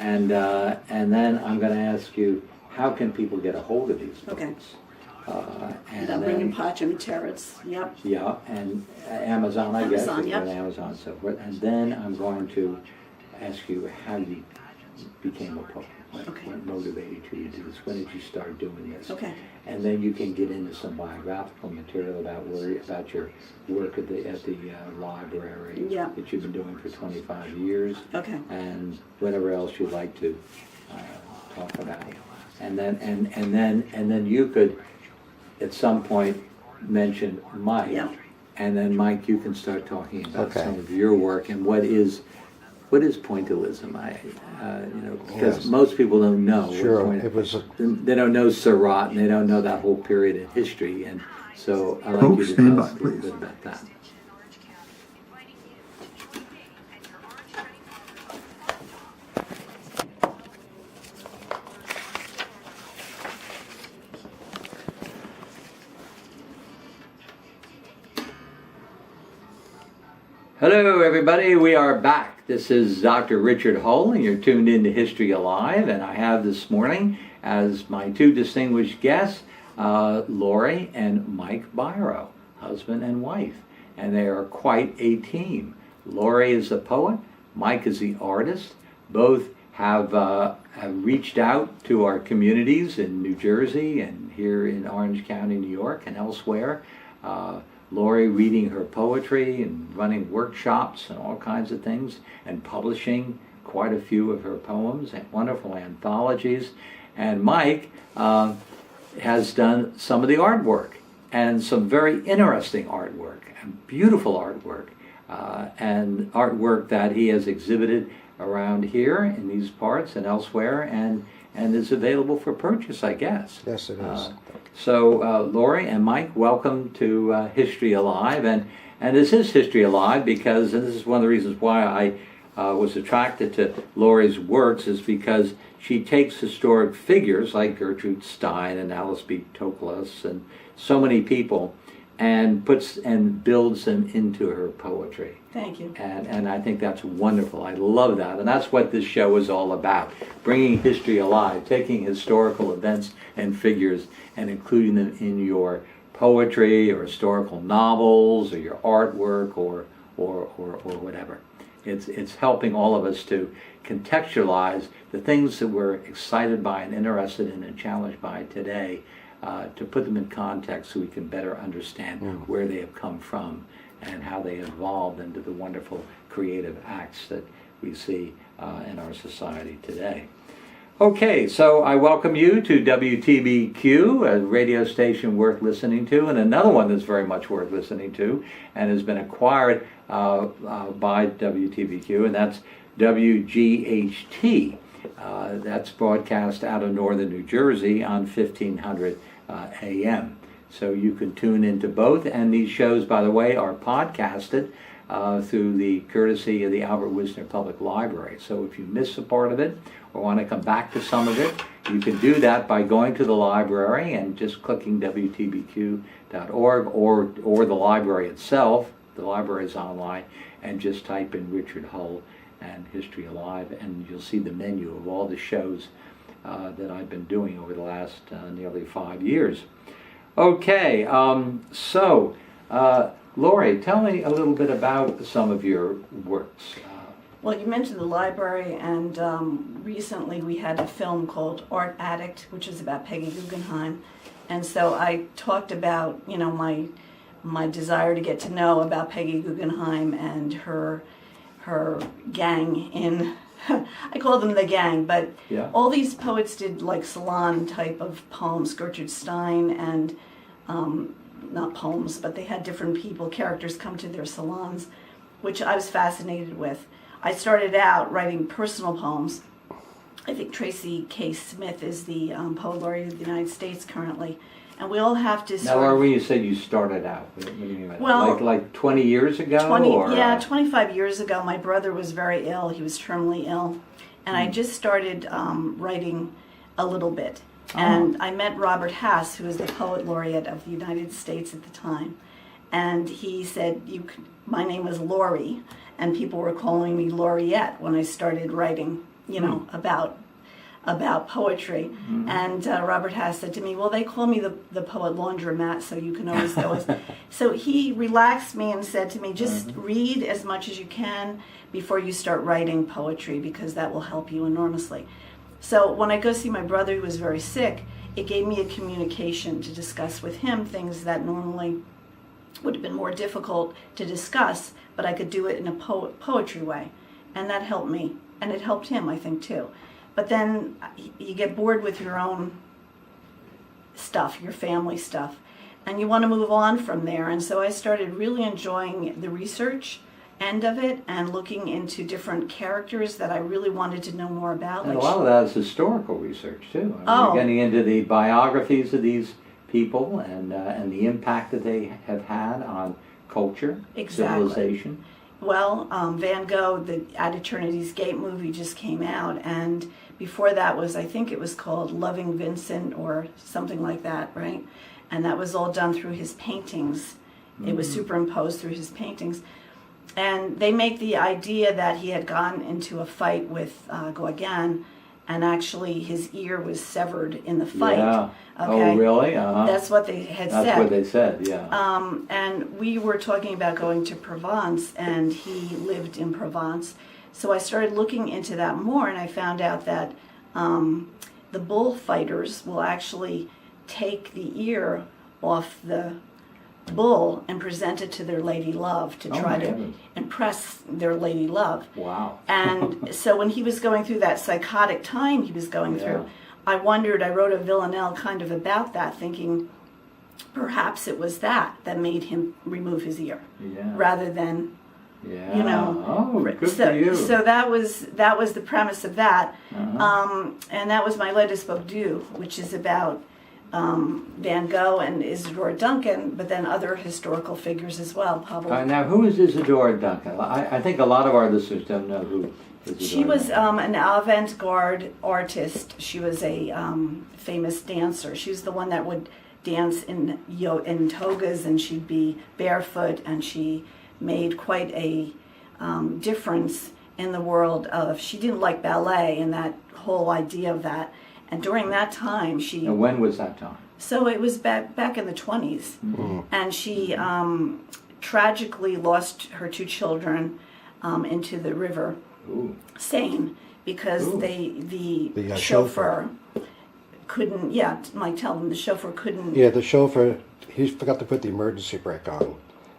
and then I'm going to ask you, how can people get a hold of these books? Okay. And They'll then, bring in Parchment Terrace. Yep. yeah, and Amazon, I guess. Amazon, yep. And Amazon, so forth. And then I'm going to ask you how you became a poet. What motivated you to do this? When did you start doing this? Okay. And then you can get into some biographical material about your work at the library Yeah. that you've been doing for 25 years. Okay. And whatever else you'd like to talk about. And then you could at some point mention Mike. Yeah. And then Mike, you can start talking about some of your work and what is pointillism? Because most people don't know. Sure, They don't know Surratt, and they don't know that whole period in history, and so I'd like you to tell us a little bit about that. Hello, everybody. We are back. This is Dr. Richard Hull, and you're tuned in to History Alive. And I have this morning as my two distinguished guests, Laurie and Mike Byro, husband and wife. And they are quite a team. Laurie is the poet. Mike is the artist. Both have reached out to our communities in New Jersey and here in Orange County, New York, and elsewhere. Laurie reading her poetry and running workshops and all kinds of things and publishing quite a few of her poems and wonderful anthologies. And Mike has done some of the artwork and some very interesting artwork and beautiful artwork and artwork that he has exhibited around here in these parts and elsewhere and is available for purchase, I guess. Yes, it is. So Laurie and Mike, welcome to History Alive, and this is History Alive because, and this is one of the reasons why I was attracted to Laurie's works, is because she takes historic figures like Gertrude Stein and Alice B. Toklas and so many people and builds them into her poetry. Thank you. And I think that's wonderful. I love that. And that's what this show is all about. Bringing history alive, taking historical events and figures and including them in your poetry or historical novels or your artwork or whatever. It's helping all of us to contextualize the things that we're excited by and interested in and challenged by today, to put them in context so we can better understand where they have come from and how they evolved into the wonderful creative acts that we see in our society today. Okay, so I welcome you to WTBQ, a radio station worth listening to, and another one that's very much worth listening to and has been acquired by WTBQ, and that's WGHT. That's broadcast out of northern New Jersey on 1500 AM. So you can tune into both, and these shows, by the way, are podcasted through the courtesy of the Albert Wisner Public Library. So if you miss a part of it or want to come back to some of it, you can do that by going to the library and just clicking WTBQ.org or the library itself. The library is online, and just type in Richard Hull and History Alive, and you'll see the menu of all the shows that I've been doing over the last nearly 5 years. Okay, so Laurie, tell me a little bit about some of your works. Well, you mentioned the library, and recently we had a film called Art Addict, which is about Peggy Guggenheim. And so I talked about, my desire to get to know about Peggy Guggenheim and her gang in, I call them the gang, but all these poets did like salon type of poems, Gertrude Stein, and not poems, but they had different people, characters come to their salons, which I was fascinated with. I started out writing personal poems. I think Tracy K. Smith is the Poet Laureate of the United States currently. And we all have to Now, Laurie, when you said you started out, what do you mean by that? Well, like 20 years ago? 25 years ago. My brother was very ill. He was terminally ill. And I just started writing a little bit. And I met Robert Hass, who was the Poet Laureate of the United States at the time. And he said, my name was Laurie, and people were calling me Laureate when I started writing, about poetry. And Robert Hass said to me, well, they call me the poet laundromat, so you can always go. So he relaxed me and said to me, just read as much as you can before you start writing poetry, because that will help you enormously. So when I go see my brother who was very sick, it gave me a communication to discuss with him things that normally would have been more difficult to discuss, but I could do it in a poetry way. And that helped me. And it helped him, I think, too. But then you get bored with your own stuff, your family stuff, and you want to move on from there. And so I started really enjoying the research end of it and looking into different characters that I really wanted to know more about. And a lot of that is historical research, too. You're getting into the biographies of these people and the impact that they have had on culture, civilization. Well, Van Gogh, the At Eternity's Gate movie just came out, and before that I think it was called Loving Vincent or something like that, right? And that was all done through his paintings. It was superimposed through his paintings. And they make the idea that he had gone into a fight with Gogh, and actually his ear was severed in the fight. Yeah. Okay? Oh, really? That's what they had said. That's what they said, yeah. And we were talking about going to Provence, and he lived in Provence. So I started looking into that more, and I found out that the bullfighters will actually take the ear off the bull and present it to their lady love to try to impress their lady love. Wow. And so when he was going through that psychotic time he was going through, I wrote a villanelle kind of about that, thinking perhaps it was that made him remove his ear rather than good for you. So that was the premise of that. And that was my latest book, Due, which is about Van Gogh and Isadora Duncan, but then other historical figures as well, probably. Now, who is Isadora Duncan? I think a lot of our listeners don't know who Isadora She was Duncan. an avant-garde artist. She was a famous dancer. She was the one that would dance in togas, and she'd be barefoot, and she made quite a difference in the world of, she didn't like ballet and that whole idea of that. And during that time, And when was that time? So it was back in the 20s. And she tragically lost her 2 children into the river Stein, because the chauffeur couldn't, Mike, tell them the chauffeur couldn't. Yeah, the chauffeur, he forgot to put the emergency brake on.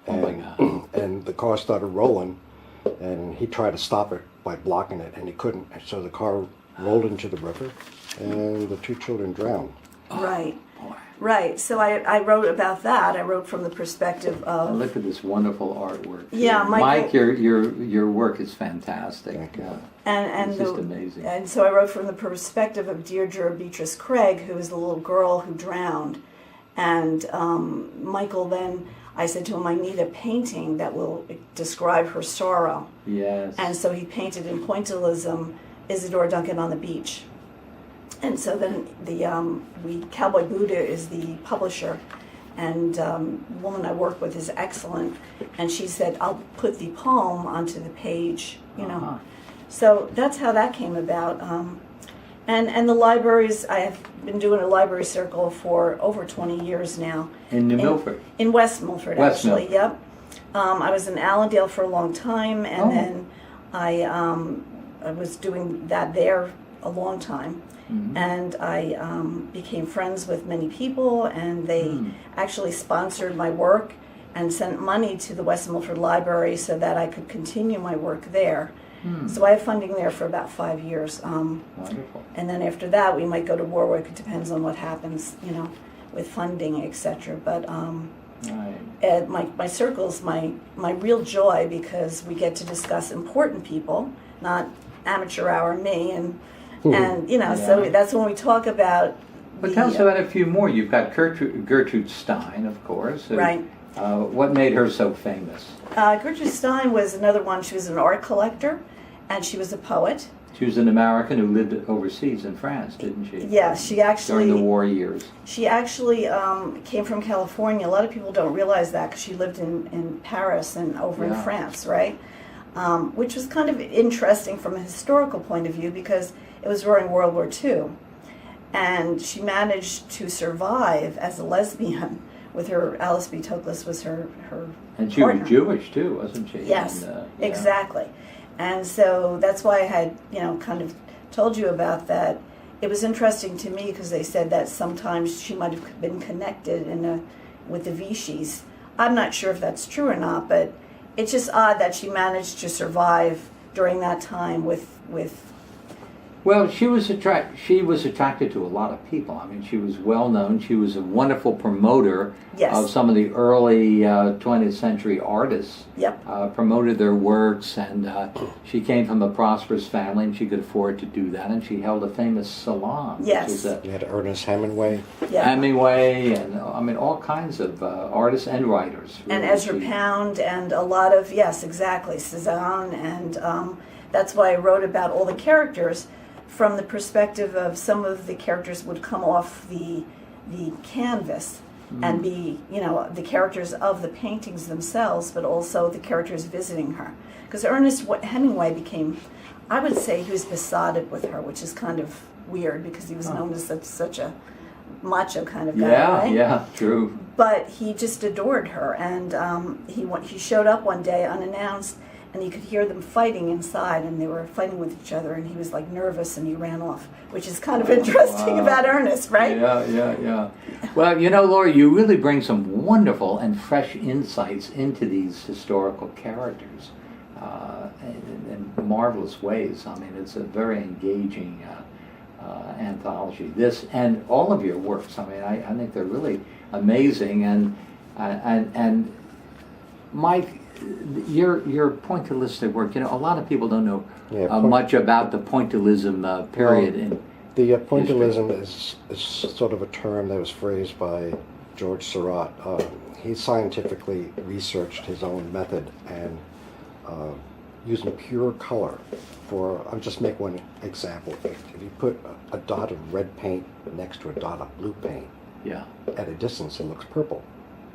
And, oh my God. And the car started rolling, and he tried to stop it by blocking it, and he couldn't. And so the car rolled into the river, and the 2 children drowned. Right. Boy. Right. So I wrote about that. I wrote from the perspective of. Look at this wonderful artwork. Yeah, Mike, your work is fantastic. And it's just amazing. And so I wrote from the perspective of Deirdre Beatrice Craig, who was the little girl who drowned. And Michael, then I said to him, I need a painting that will describe her sorrow. Yes. And so he painted in pointillism Isadora Duncan on the beach. And so then Cowboy Buddha is the publisher, and the woman I work with is excellent, and she said, I'll put the poem onto the page, So that's how that came about. And the libraries, I have been doing a library circle for over 20 years now. In New Milford? In West Milford, West actually, Milford. yep. I was in Allendale for a long time, and then I was doing that there a long time. And I became friends with many people, and they actually sponsored my work and sent money to the West Milford Library so that I could continue my work there. So I have funding there for about 5 years. Wonderful. And then after that, we might go to Warwick. It depends on what happens, with funding, etc. But my circle's my real joy, because we get to discuss important people, not amateur hour me, and so that's when we talk about. But tell us about a few more. You've got Gertrude Stein, of course. Right. What made her so famous? Gertrude Stein was another one. She was an art collector, and she was a poet. She was an American who lived overseas in France, didn't she? Yeah, she actually. During the war years. She actually came from California. A lot of people don't realize that, because she lived in Paris and over in France, right? which was kind of interesting from a historical point of view because it was during World War II. And she managed to survive as a lesbian with her, Alice B. Toklas was her And she partner. was Jewish too, wasn't she? Yes, And, yeah. exactly. And so that's why I had, kind of told you about that. It was interesting to me because they said that sometimes she might have been connected with the Vichys. I'm not sure if that's true or not, but it's just odd that she managed to survive during that time with Well, she was attracted to a lot of people. I mean, she was well known. She was a wonderful promoter Yes. of some of the early 20th century artists. Yep. Promoted their works, and she came from a prosperous family, and she could afford to do that. And she held a famous salon. Yes. Which was a You had Ernest Hemingway. Yeah. Hemingway, and I mean all kinds of artists and writers. And really. Ezra Pound and a lot of, yes, exactly, Cezanne, and that's why I wrote about all the characters from the perspective of some of the characters would come off the canvas and be, the characters of the paintings themselves, but also the characters visiting her. Because Ernest Hemingway became, I would say he was besotted with her, which is kind of weird because he was known as such a macho kind of guy, right? Yeah, true. But he just adored her, and he showed up one day unannounced, and you could hear them fighting inside, and they were fighting with each other, and he was like nervous, and he ran off, which is kind of interesting about Ernest, right? Yeah. Well, Laurie, you really bring some wonderful and fresh insights into these historical characters in marvelous ways. I mean, it's a very engaging anthology. This and all of your works. I mean, I think they're really amazing. And Mike, your pointillistic work. A lot of people don't know much about the pointillism period in. The pointillism is sort of a term that was phrased by George Seurat. He scientifically researched his own method and using pure color. I'll just make one example. If you put a dot of red paint next to a dot of blue paint, Yeah. at a distance it looks purple.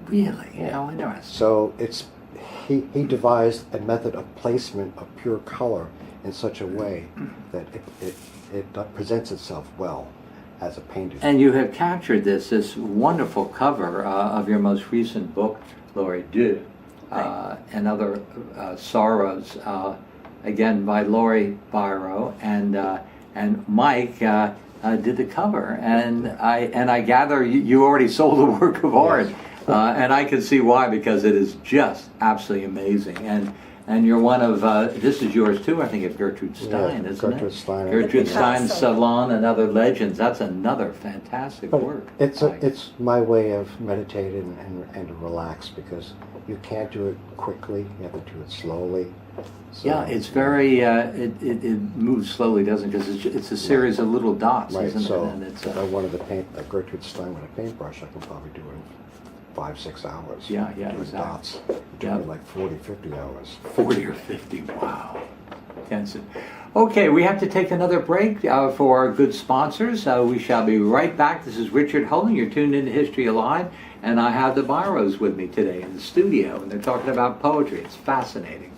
Really? Yeah, interesting. So he devised a method of placement of pure color in such a way that it presents itself well as a painting. And you have captured this wonderful cover of your most recent book, Laurie, and Other Sorrows, again by Laurie Byro, and Mike did the cover, and I gather you already sold a work of art, and I can see why, because it is just absolutely amazing. And you're one of, this is yours too, I think, of Gertrude Stein, isn't Gertrude it? Stein. Gertrude Stein's Picasso. Salon and Other Legends. That's another fantastic But work. it's my way of meditating and relax, because you can't do it quickly. You have to do it slowly. So, Yeah, it's very, it moves slowly, doesn't it? Because it's a series of little dots, right. isn't So it? And it's, if I wanted to paint like Gertrude Stein with a paintbrush, I can probably do it in 5-6 hours. Yeah, doing exactly. dots. Yeah. Doing like 40-50 hours. 40 or 50, wow. Intensive. Okay, we have to take another break for our good sponsors. We shall be right back. This is Richard Hulling. You're tuned into History Alive, and I have the Byros with me today in the studio, and they're talking about poetry. It's fascinating.